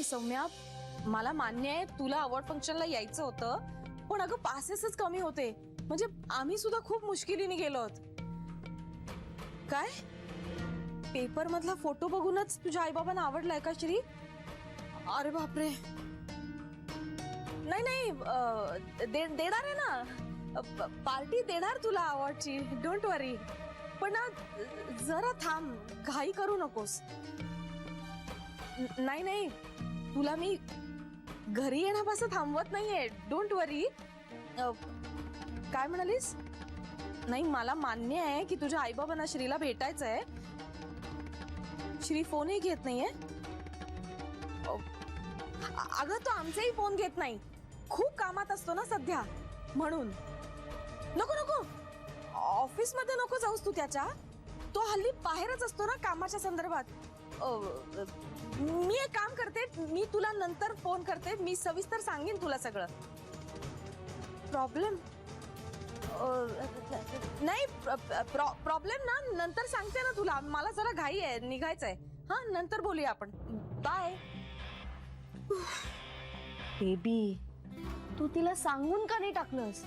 नाही सौम्या, मला मान्य आहे तुला अवॉर्ड फंक्शनला यायचं होतं, पण अगं पासेसच कमी होते. म्हणजे आम्ही सुद्धा खूप मुश्किलीने गेलो. काय पेपर मधला फोटो बघूनच तुझ्या आई बाबांना आवडलाय का श्री? अरे बापरे. नाही नाही, देणार आहे ना, पार्टी देणार तुला अवॉर्डची, डोंट वरी. पण ना जरा थांब, घाई करू नकोस. नाही नाही, तुला मी घरी येण्यापासून थांबवत नाहीये, डोंट वरी. काय म्हणालीस? नाही, मला मान्य आहे की तुझ्या आई बाबांना श्रीला भेटायचंय. श्री फोनही घेत नाहीये. अगं तो आमचाही फोन घेत नाही, खूप कामात असतो ना सध्या, म्हणून. नको नको, ऑफिस मध्ये नको जाऊस तू त्याच्या. तो हल्ली बाहेरच असतो ना कामाच्या संदर्भात. मी एक काम करते, मी तुला नंतर फोन करते, मी सविस्तर सांगेन तुला सगळं. प्रॉब्लेम नाही, प्रॉब्लेम ना नंतर सांगते ना तुला. मला जरा घाई आहे, निघायचंय. हा, नंतर बोलूया आपण. बाय. बेबी, तू तिला सांगून का नाही टाकलंस?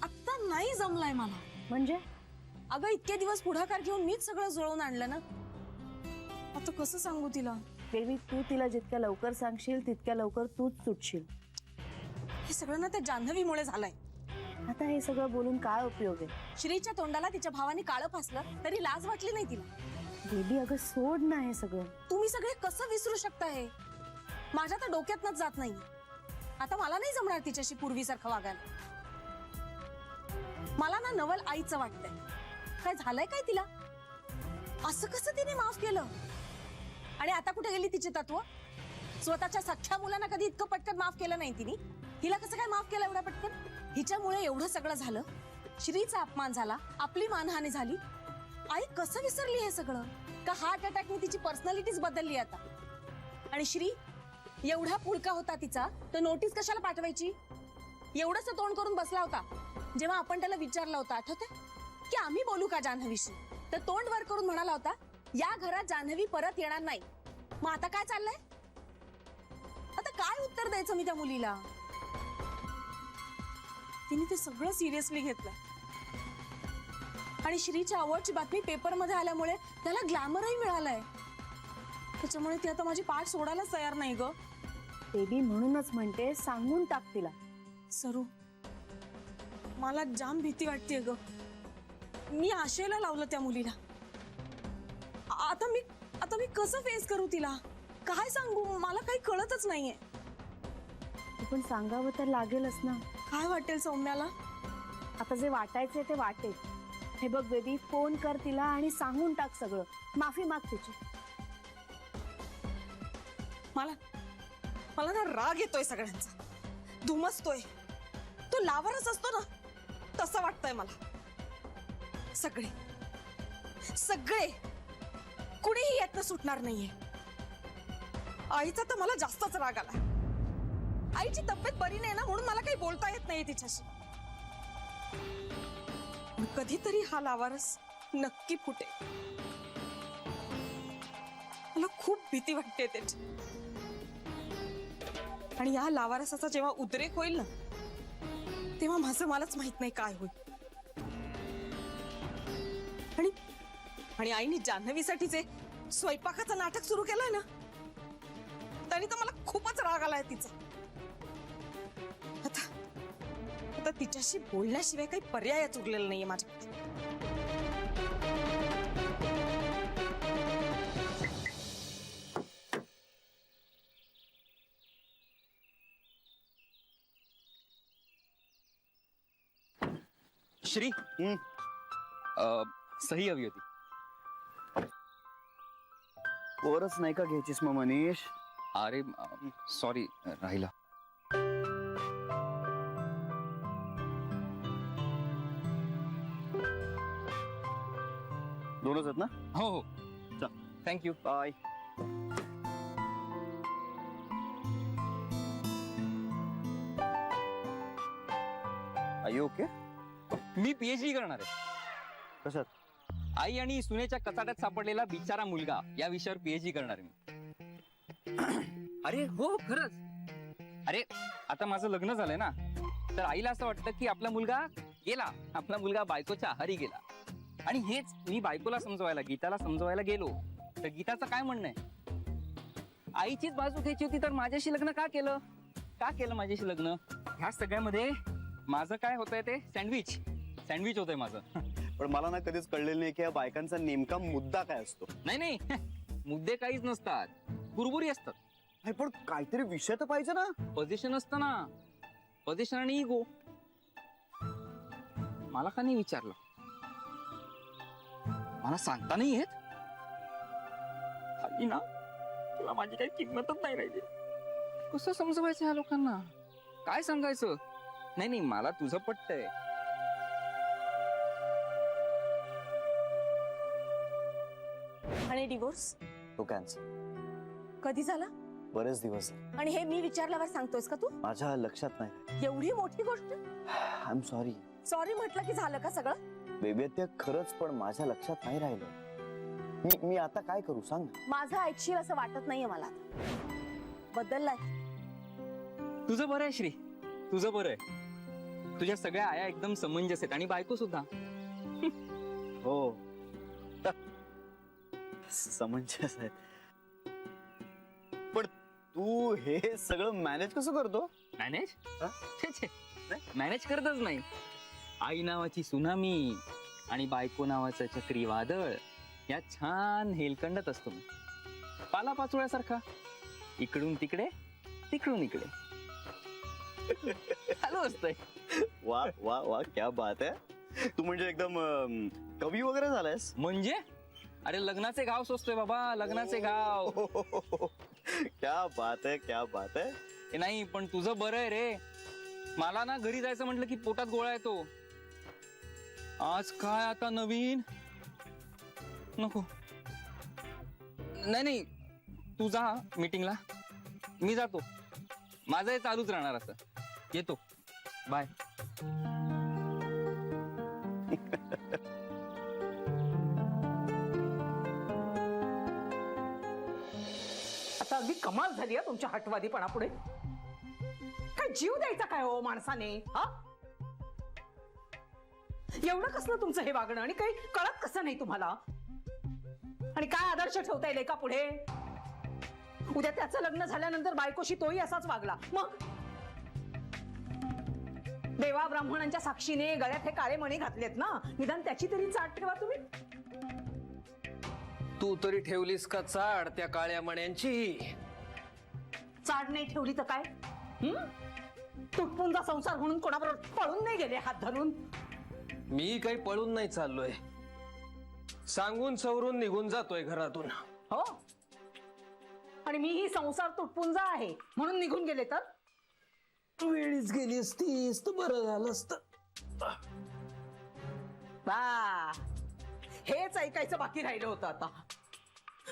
आता नाही जमलाय मला. म्हणजे अगं इतके दिवस पुढाकार घेऊन मीच सगळं जुळवून आणलं ना, आता कसं सांगू तिला? बेबी, तू तिला जितक्या लवकर सांगशील तितक्या लवकर तूच सुटशील. हे सगळं ना त्या जान्हवीमुळे झालंय. आता हे सगळं बोलून काय उपयोग आहे? श्रीच्या तोंडाला तिच्या भावाने काळं फासलं तरी लाज वाटली नाही तिला. बेबी, अगं सोड ना हे सगळं. तुम्ही सगळे कसं विसरू शकता हे? माझ्या तर डोक्यातनच जात नाही. आता मला नाही जमणार तिच्याशी पूर्वीसारखं वागायला. मला ना नवल आईचं वाटतंय. काय झालंय काय तिला? असं कसं तिने माफ केलं? आणि आता कुठे गेली तिची तत्व? स्वतःच्या सख्ख्या मुलांना कधी इतकं पटकन माफ केलं नाही तिने. हिला कसं काय माफ केलं एवढ्या पटकन? हिच्यामुळे एवढं सगळं झालं, श्रीचा अपमान झाला, आपली मानहानी झाली. आई कसं विसरली हे सगळं? का हार्ट अटॅकने तिची पर्सनॅलिटीच बदलली आता? आणि श्री एवढा पुळका होता तिचा, तर नोटीस कशाला पाठवायची? एवढंच तोंड करून बसला होता जेव्हा आपण त्याला विचारलं होतं, आठवतंय की आम्ही बोलू का जान्हवीशी? तर तोंड वर करून म्हणाला होता, या घरात जान्हवी परत येणार नाही. मग आता काय चाललंय? आता काय उत्तर द्यायचं मी त्या मुलीला? तिने ते सगळं सिरियसली घेतलं. आणि श्रीच्या अवॉर्डची बातमी पेपर मध्ये आल्यामुळे त्याला ग्लॅमरही मिळालंय. त्याच्यामुळे ती आता माझी पाठ सोडायलाच तयार नाही ग. बेबी, म्हणूनच म्हणते सांगून टाक तिला. सरू, मला जाम भीती वाटतेय ग. मी आशेला लावलं त्या मुलीला. आता मी कसं फेस करू तिला? काय सांगू? मला काही कळतच नाहीये. तू पण सांगावं तर लागेलच ना. काय वाटेल सौम्याला? आता जे वाटायचंय ते वाटेल. हे बघ बेबी, फोन कर तिला आणि सांगून टाक सगळं. माफी माग तिची. मला ना राग येतोय सगळ्यांचा, धुमसतोय. तो लावरच असतो ना, तसं वाटतंय मला. सगळे कुणीही यातनं सुटणार नाहीये. आईचा तर मला जास्तच राग आला. आईची तब्येत बरी नाही ना, म्हणून मला काही बोलता येत नाही तिच्याशी. कधीतरी हा लावारस नक्की फुटे. मला खूप भीती वाटते त्याची. आणि या लावारसाचा जेव्हा उद्रेक होईल ना, तेव्हा माझं मलाच माहित नाही काय होईल. आणि आईने जान्हवीसाठी जे स्वयंपाकाचं नाटक सुरू केलंय ना, तरी तर मला खूपच राग आलाय तिचा. आता तिच्याशी बोलण्याशिवाय काही पर्यायच उरलेला नाहीये माझ्याकडे. श्री, सही हवी होती. वरच नाही का घ्यायचीस मग मनीष? अरे सॉरी, राहिला. दोनच आहेत ना? हो हो, चल. थँक्यू. बाय. आय ओके? मी पीएचडी करणार आहे. कशात? आई आणि सुनेच्या कचाट्यात सापडलेला बिचारा मुलगा या विषयावर पीएचडी करणार आहे मी. अरे हो खरंच. अरे आता माझं लग्न झालंय ना, तर आईला असं वाटतं की आपला मुलगा गेला, आपला मुलगा बायकोच्या आहारी गेला. आणि हेच मी बायकोला समजवायला, गीताला समजवायला गेलो तर गीताचं काय म्हणणं आहे, आईचीच बाजू घ्यायची होती तर माझ्याशी लग्न का केलं माझ्याशी लग्न. ह्या सगळ्यामध्ये माझं काय होतंय ते सँडविच होतंय माझं. पण मला ना कधीच कळलेलं नाही की या बायकांचा नेमका मुद्दा काय असतो. नाही मुद्दे काहीच नसतात, गुरबुरी असतात. नाही, पण काहीतरी विषय तर पाहिजे ना. पोझिशन असतं ना, पोझिशन आणि इगो. मला का नाही विचारलं, मला सांगता नाही येत. आई ना, तुला माझी काही किंमतच नाही राहिली. कसं समजवायचं ह्या लोकांना, काय सांगायचं. नाही मला तुझं पटतंय. आणि डिवोर्स तो कॅन्सल. कधी झाला? बरेच दिवस झाले. आणि हे मी विचारल्यावर सांगतोयस का तू? माझ्या लक्षात नाही. एवढी मोठी गोष्ट? I am sorry. सॉरी म्हटलं की झालं का सगळं? बेबी ते खरंच, पण माझ्या लक्षात नाही राहिलं. मी आता काय करू सांग. माझं ऐकशील असं वाटत नाहीये मला आता. बदललाय. तुझं बरं आहे श्री, तुझं बरं आहे. तुझ्या सगळ्या आया एकदम समंजस आहेत आणि बायको सुद्धा. हो समंजस आहे. पण तू हे सगळं मॅनेज कसं करतो? मॅनेज मॅनेज करतच नाही. आई नावाची सुनामी आणि बायको नावाचं चक्रीवादळ या छान हेलकंडत असतो मी, पाला पाचोळ्यासारखा. इकडून तिकडे, तिकडून इकडे चालू असतंय. वा वा वा, क्या बात आहे. तू म्हणजे एकदम कवी वगैरे झालायस. म्हणजे अरे लग्नाचे घाव सोसतोय बाबा, लग्नाचे घाव. क्या बात आहे, क्या बात आहे. हे नाही, पण तुझं बरं आहे रे. मला ना घरी जायचं म्हटलं की पोटात गोळा येतो. आज काय आता नवीन नको. नाही तू जा मीटिंगला, मी जातो. माझं हे चालूच राहणार असं. येतो, बाय. आता अगदी कमाल झाली आहे तुमच्या हटवादीपणा पुढे. काय जीव द्यायचा काय हो माणसाने? हा, एवढं कसलं तुमचं हे वागणं आणि काही कळत कसं नाही तुम्हाला? आणि काय आदर्श ठेवता येईल का पुढे? उद्या त्याचं लग्न झाल्यानंतर बायकोशी तोही असाच वागला, मग देवा ब्राह्मणांच्या साक्षीने गळ्यात हे काळे मणी घातलेत ना, निदान त्याची तरी चाट ठेवा तुम्ही. तू तरी ठेवलीस का चाड त्या काळ्या मण्यांची? चाड नाही ठेवली तर काय? तुटपुंजा संसार म्हणून कोणाबरोबर पळून नाही गेले हात धरून? मी काही पळून नाही चाललोय, सांगून सवरून निघून जातोय घरातून. हो, आणि मी ही संसार तुटपुंजा आहे म्हणून निघून गेले तर? वेळीच गेली असतीस तर बरं झालं असतं. बा, हेच ऐकायचं बाकी राहिलं होतं. आता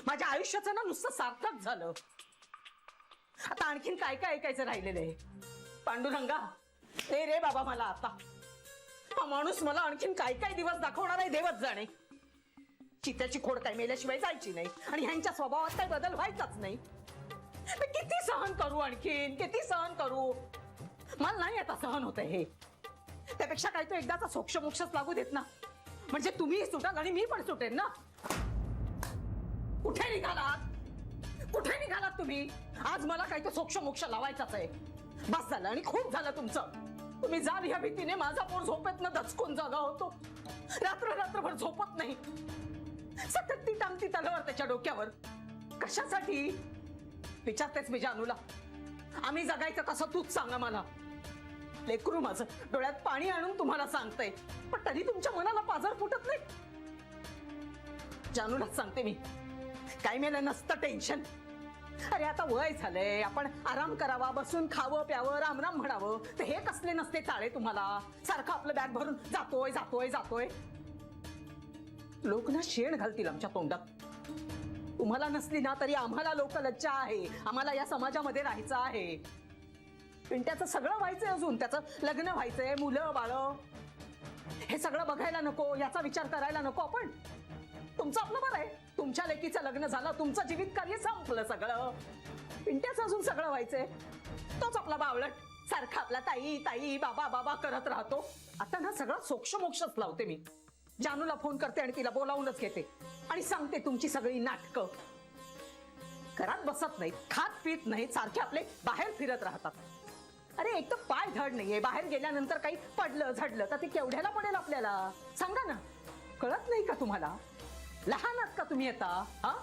माझ्या आयुष्याचं ना नुसतं सार्थक झालं. आता आणखीन काय काय ऐकायचं राहिलेलं आहे? पांडुरंगा, ते रे बाबा मला आता. हा माणूस मला आणखीन काय काय दिवस दाखवणार आहे देवच जाणे. चित्याची खोड काय मेल्याशिवाय जायची नाही आणि ह्यांच्या स्वभावात काही बदल व्हायचाच नाही. मी किती सहन करू, आणखीन किती सहन करू? मला नाही आता सहन होत हे. त्यापेक्षा काय तो एकदाचा सोक्षमोक्षच लागू देत ना, म्हणजे तुम्ही सुटाल आणि मी पण सुटेन ना. कुठे निघालात तुम्ही? आज मला काही तो सोक्षमोक्ष लावायचाच आहे. बस झालं आणि खूप झालं तुमचं. तुम्ही जाल ह्या भीतीने माझा पोर झोपेत न दचकून जागा होतो. रात्रभर झोपत नाही. सतत ती टांगती तलवार त्याच्या डोक्यावर. कशासाठी विचारतेस मी जानूला? आम्ही जगायचं कसं तूच सांगा मला. लेकरू माझं डोळ्यात पाणी आणून तुम्हाला सांगतंय, पण तरी तुमच्या मनाला पाझर फुटत नाही. जानूलाच सांगते मी, काय मेलं नसतं टेन्शन. अरे आता वय झालंय, आपण आराम करावा, बसून खावं प्यावं, रामराम म्हणावं. तर हे कसले नसते चाळे तुम्हाला? सारखं आपलं बॅग भरून जातोय. लोक ना शेण घालतील आमच्या तोंडात. तुम्हाला नसली ना तरी आम्हाला लोक लज्जा आहे. आम्हाला या समाजामध्ये राहायचं आहे. पिंट्याचं सगळं व्हायचंय, अजून त्याचं लग्न व्हायचंय, मुलं बाळ. हे सगळं बघायला नको, याचा विचार करायला नको आपण? तुमचं आपलं बरं आहे. तुमच्या लेकीचं लग्न झालं, तुमचं जीवित कार्य संपलं सगळं. पिंट्याच अजून सगळं व्हायचंय. तोच आपला बावळट सारखा आपला ताई ताई बाबा बाबा करत राहतो. आता ना सगळं सोक्ष मोक्षच लावते मी. जानूला फोन करते आणि तिला बोलावूनच घेते आणि सांगते तुमची सगळी नाटकं. घरात बसत नाही, खात पीत नाही, सारखे आपले बाहेर फिरत राहतात. अरे एक तर पाय धड नाहीये, बाहेर गेल्यानंतर काही पडलं झडलं तर ते केवढ्याला पडेल आपल्याला सांगा ना. कळत नाही का तुम्हाला? लहान आहात का तुम्ही आता? हा,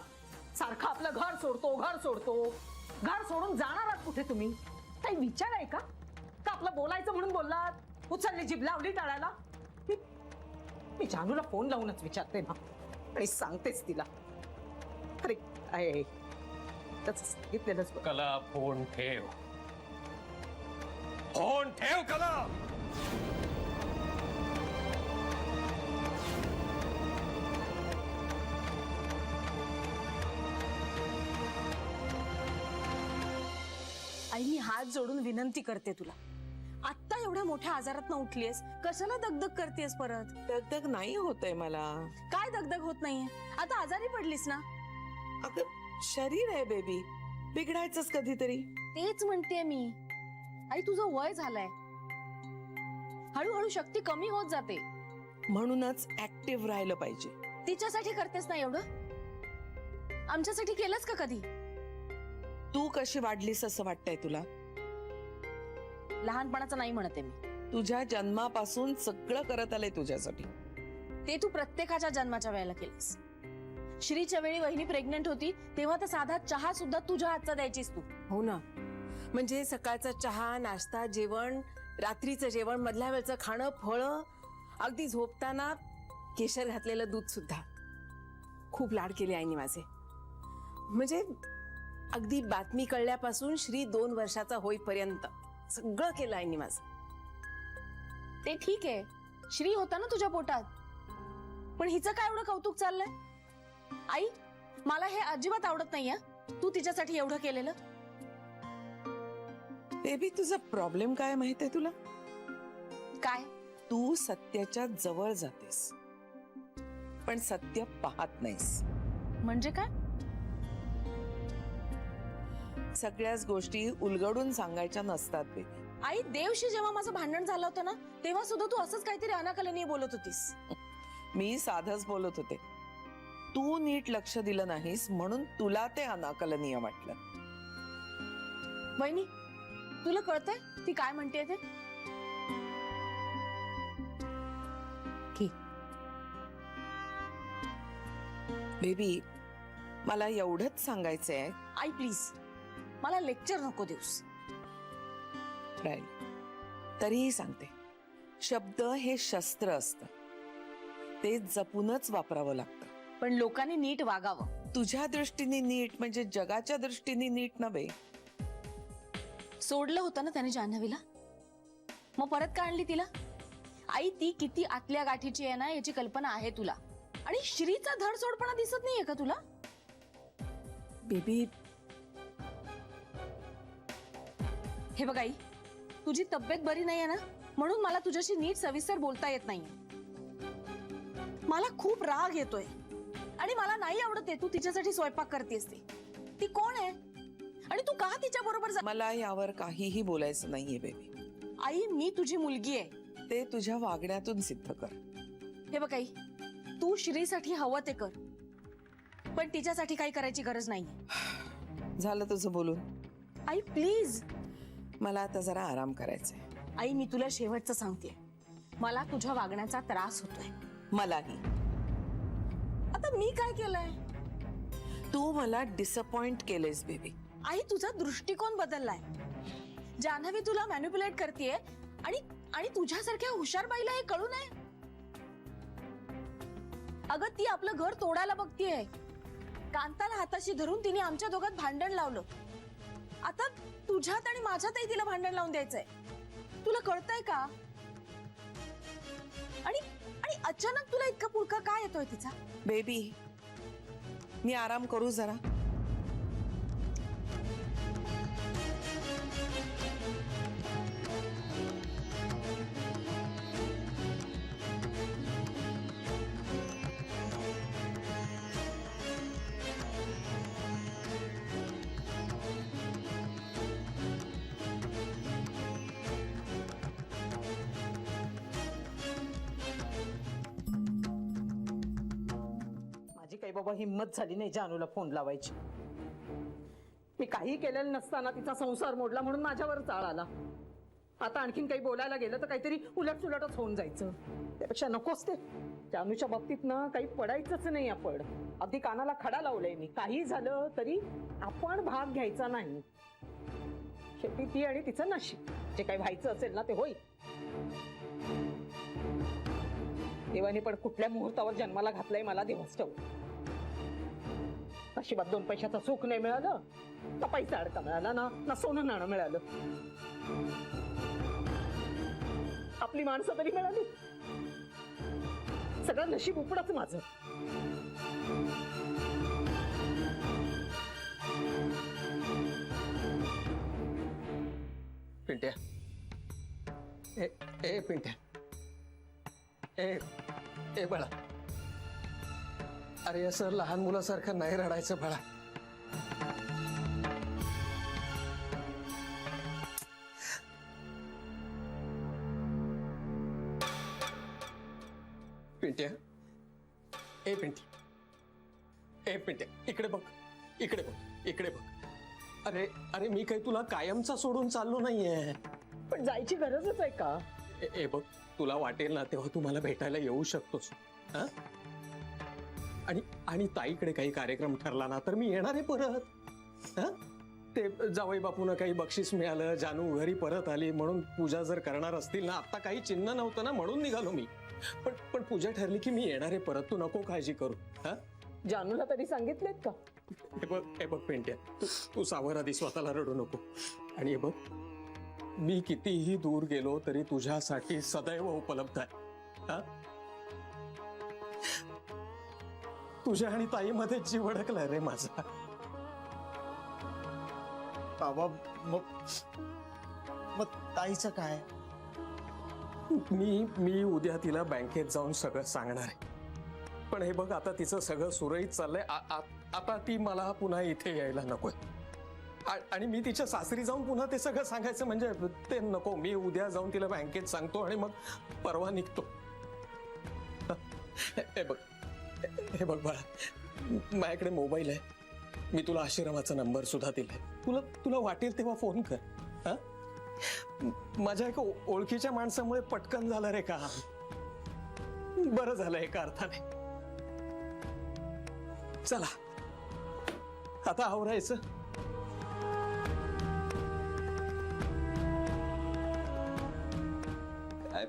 सारखं आपलं घर सोडतो घर सोडतो. घर सोडून जाणार आहात कुठे तुम्ही? काही विचार आहे का? का आपलं बोलायचं म्हणून बोललात? उचलली जीभ लावली टाळायला? मी जानूला फोन लावूनच विचारते ना आणि सांगतेच तिला. अरे आहे त्याच सांगितलेलंच बरं. कला फोन ठेव. फोन ठेव कला. आई मी हात जोडून विनंती करते तुला, आत्ता एवढ्या मोठ्या आजारात उठलीयस, कशाला दगदग करतेस परत? दगदग नाही होतय मला. काय दगदग होत नाहीये? आता आजारी पडलीस ना. अगं शरीर आहे बेबी, बिघडायचंच कधीतरी. तेच म्हणते मी. आई तुझं वय झालंय, हळूहळू शक्ती कमी होत जाते. म्हणूनच ऍक्टिव्ह राहिलं पाहिजे. तिच्यासाठी करतेस ना एवढं, आमच्यासाठी केलंस का कधी? तू कशी वाढलीस असं वाटतंय तुला? लहानपणाचं नाही म्हणते मी. तुझ्या जन्मापासून सगळं करत आलंय तुझ्यासाठी. ते तू प्रत्येकाच्या जन्माच्या वेळेला केलंस. श्रीच्या वेळी वहिनी प्रेग्नेंट होती तेव्हा तर साधा चहा सुद्धा तुझ्या हातचा द्यायचीस तू. हो ना, म्हणजे सकाळचा चहा, नाश्ता, जेवण, रात्रीचं जेवण, मधल्या वेळचं खाणं, फळं, अगदी झोपताना केशर घातलेलं दूध सुद्धा. खूप लाड केले आईने माझे. म्हणजे अगदी बातमी कळल्यापासून श्री 2 वर्षाचा होईपर्यंत सगळं केलं आईने माझं. ते ठीक आहे, श्री होता ना तुझ्या पोटात, पण हिचं काय एवढं कौतुक चाललंय? आई मला हे अजिबात आवडत नाहीये तू तिच्यासाठी एवढं केलेलं. बेबी तुझा प्रॉब्लेम काय माहितीये तुला? काय? तू सत्याच्या जवळ जातेस पण सत्य पाहत नाहीस. म्हणजे काय? सगळ्याच गोष्टी उलगडून सांगायच्या नसतात बेबी. आई देवशी जेव्हा माझं भांडण झालं होतं ना तेव्हा सुद्धा तू असंच काहीतरी अनाकलनीय बोलत होतीस. मी साधच बोलत होते. तू नीट लक्ष दिलं नाहीस म्हणून तुला ते अनाकलनीय वाटलं. वहिनी तुला कळतंय ती काय म्हणते ते? बेबी मला एवढंच सांगायचंय. आई प्लीज मला लेक्चर नको देऊस. राहील तरीही सांगते, शब्द हे शस्त्र असतं, ते जपूनच वापरावं लागतं. पण लोकांनी नीट वागावं. तुझ्या दृष्टीने नीट म्हणजे जगाच्या दृष्टीने नीट नव्हे. सोडलं होतं ना त्याने जान्हवीला, मग परत का आणली तिला? आई ती किती आतल्या गाठीची आहे ना याची कल्पना आहे तुला. आणि श्रीचा धडसोडपणा दिसत नाहीये का तुला? बेबी हे बघ आई, तुझी तब्येत बरी नाहीये ना म्हणून मला तुझ्याशी नीट सविस्तर बोलता येत नाहीये. मला खूप राग येतोय आणि मला नाही आवडत तू तिच्यासाठी स्वयंपाक करतेस. ती कोण आहे आणि तू का तिच्या बरोबर? मला यावर काहीही बोलायचं नाहीये बेबी. आई मी तुझी मुलगी आहे. ते तुझ्या वागण्यातून सिद्ध कर. हे बघ आई, तू श्रीसाठी हवं ते कर पण तिच्यासाठी काही करायची गरज नाहीये. झालं तुझं बोलून. आई प्लीज. मला आता जरा आराम करायचाय. आई मी तुला शेवटचं सांगते, मला तुझ्या वागण्याचा त्रास होतोय. मलाही. आता मी काय केलंय? तू मला डिसअपॉइंट केलेस बेबी. आई तुझा दृष्टिकोन बदललाय. जान्हवी तुला मॅनिप्युलेट करतेय आणि तुझ्यासारख्या हुशार बाईला हे कळू नये. अगं ती आपलं घर तोडायला बघतीये. कांताला हाताशी धरून तिने आमच्या दोघात भांडण लावलं. आता तुझ्यात आणि माझ्यातही तिला भांडण लावून द्यायचंय. तुला कळतंय का? आणि अचानक तुला इतका पुळका काय येतोय तिचा? बेबी मी आराम करू जरा. काही बाबा हिंमत झाली नाही जानूला फोन लावायची. मी काही केलेलं नसताना तिचा संसार मोडला म्हणून माझ्यावर चाळ आला. आता आणखीन काही बोलायला गेलं तर काहीतरी उलटसुलटच होऊन जायचं. त्यापेक्षा नकोच ते. जानूच्या बाबतीत ना काही पडायचंच नाही आपण. अगदी कानाला खडा लावलाय मी. काही झालं तरी आपण भाग घ्यायचा नाही. शेवटी ती आणि तिचं नशीब. जे काही व्हायचं असेल ना ते होईल. देवाने पण कुठल्या मुहूर्तावर जन्माला घातलाय मला देवाच ठेव. नशिबात 2 पैशाचं सुख नाही मिळालं, ना पैसा अडका मिळाला, ना सोनं नाणं मिळालं. आपली माणसं तरी मिळाली. सगळं नशीब उपडच माझं. पिंट्या, ए पिंट्या, ए बाळा, अरे असं लहान मुलासारखं नाही रडायचं बाळा. पिंट्या, ए पिंट्या, ए पिंट्या, इकडे बघ, इकडे बघ, इकडे बघ. अरे मी काही तुला कायमचा सोडून चाललो नाहीये. पण जायची गरजच आहे का? ए बघ, तुला वाटेल ना तेव्हा तू मला भेटायला येऊ शकतोस. हा? आणि ताईकडे काही कार्यक्रम ठरला ना तर मी येणार आहे परत. हा? ते जावई बापून काही बक्षीस मिळालं, जानू घरी परत आली म्हणून पूजा जर करणार असतील ना, आता काही चिन्ह नव्हतं ना म्हणून निघालो मी. पण पूजा ठरली की मी येणार आहे परत. तू नको काळजी करू. हा? जानूला तरी सांगितलेत का? हे बघ पेंट्या, तू सावर आधी स्वतःला रडू नको. आणि हे बघ, मी कितीही दूर गेलो तरी तुझ्यासाठी सदैव उपलब्ध आहे. हा? तुझ्या आणि ताईमध्ये जीव अडकलाय रे माझा. बाबा, मग ताईचं काय? मी उद्या तिला बँकेत जाऊन सगळं सांगणार आहे. पण हे बघ, आता तिचं सगळं सुरळीत चाललंय. आता ती मला पुन्हा इथे यायला नकोय. आणि मी तिच्या सासरी जाऊन पुन्हा ते सगळं सांगायचं म्हणजे ते नको. मी उद्या जाऊन तिला बँकेत सांगतो आणि मग परवा निघतो. हे बघ बाळा, माझ्याकडे मोबाईल आहे. मी तुला आश्रमाचा नंबर सुद्धा दिलाय. तुला वाटेल तेव्हा फोन कर. हा? माझ्या एका ओळखीच्या माणसामुळे पटकन झालं रे का. बरं झालं एका अर्थाने. चला आता आवरायचं. काय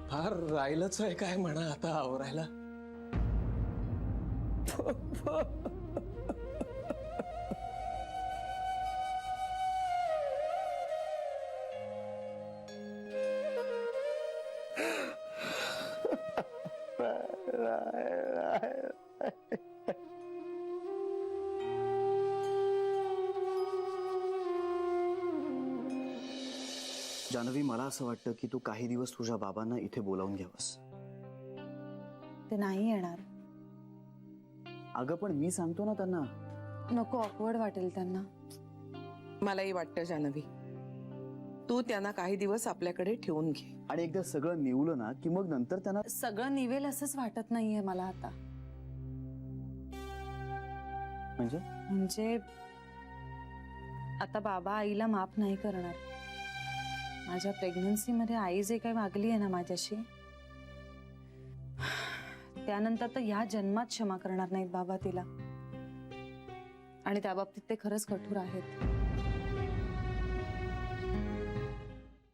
फार राहिलंच आहे काय म्हणा आता आवरायला. जानवी, मला असं वाटतं की तू काही दिवस तुझ्या बाबांना इथे बोलावून घ्यावंस. ते नाही येणार. अगं पण मी सांगतो ना त्यांना. नको, ऑकवर्ड वाटेल त्यांना. मलाही वाटतं जानवी, तू त्यांना काही दिवस आपल्याकडे ठेवून घे. आणि एकदा सगळं निवलं ना की मग नंतर त्यांना सगळं निवेल असंच वाटत नाहीये मला आता. म्हणजे आता बाबा आईला माफ नाही करणार. माझ्या प्रेग्नन्सी मध्ये आई जे काही वागली आहे ना माझ्याशी, त्यानंतर तर या जन्मात क्षमा करणार नाहीत बाबा तिला. आणि त्या बाबतीत ते खरंच कठोर आहेत.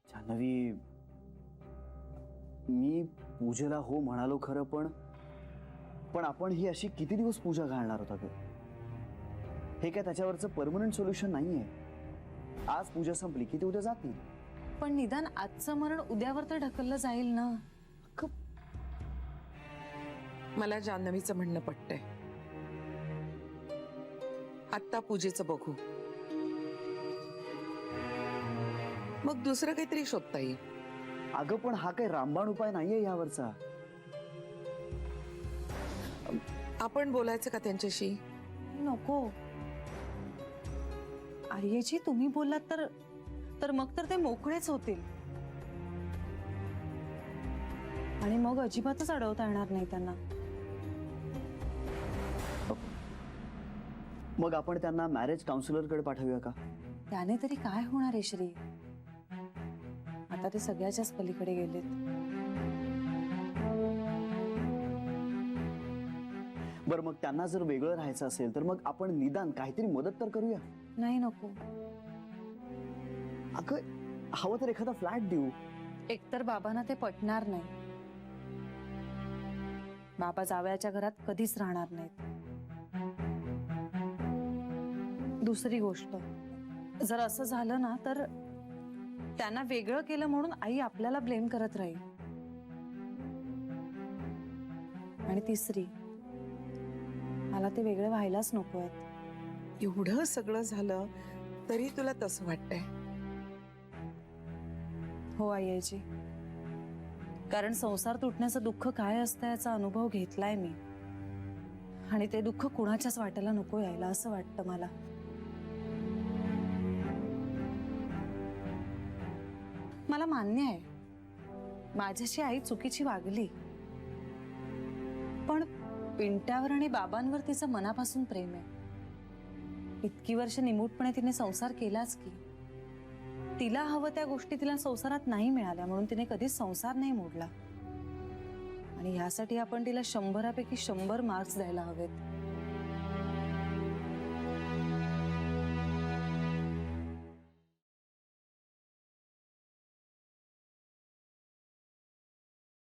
जानवी, मी पूजेला हो म्हणालो खरं, पण आपण ही अशी किती दिवस पूजा घालणार होता ग? हे काय त्याच्यावरचं परमनंट सोल्युशन नाहीये. आज पूजा संपली की ते उद्या जात नाही. पण निदान आजचं मरण उद्यावर तर ढकललं जाईल ना. मला जान्हवीचं म्हणणं पटतंय. आत्ता पूजेचं बघू, मग दुसरं काहीतरी शोधता येईल. अगं पण हा काही रामबाण उपाय नाहीये यावरचा. आपण बोलायचं का त्यांच्याशी? नको आर्यजी, तुम्ही बोललात तर मग तर ते मोकळेच होतील. आणि मग अजिबातच अडवता येणार नाही त्यांना. मग आपण त्यांना मॅरेज काउन्सिलरकडे पाठवूया का? त्याने तरी काय होणार आहे श्री? आता ते सगळ्याच्याच पलीकडे गेलेत. बरं, मग त्यांना जर वेगळं राहायचं असेल तर मग आपण निदान काहीतरी मदत तर करूया. नाही, नको. अगं, हवं तर एखादा फ्लॅट देऊ. एकतर बाबांना ते पटणार नाही. बाबा जावयाच्या घरात कधीच राहणार नाहीत. दुसरी गोष्ट, जर असं झालं ना तर त्यांना वेगळं केलं म्हणून आई आपल्याला ब्लेम करत राहील. आणि तिसरी, मला ते वेगळं व्हायलाच नकोय. एवढं सगळं झालं तरी तुला तसं वाटतंय? हो आईजी, कारण संसार तुटण्याचं दुःख काय असतं याचा अनुभव घेतलाय मी. आणि ते दुःख कुणाच्याच वाट्याला नको यायला असं वाटतं मला. मला मान्य आहे माझ्याशी आई चुकीची वागली, पण पिंट्यावर आणि बाबांवर तिचं मनापासून प्रेम आहे. इतकी वर्ष निमूटपणे तिने संसार केलाच की. तिला हवं त्या गोष्टी तिला संसारात नाही मिळाल्या म्हणून तिने कधीच संसार नाही मोडला. आणि ह्यासाठी आपण तिला 100 पैकी 100 मार्क्स द्यायला हवेत.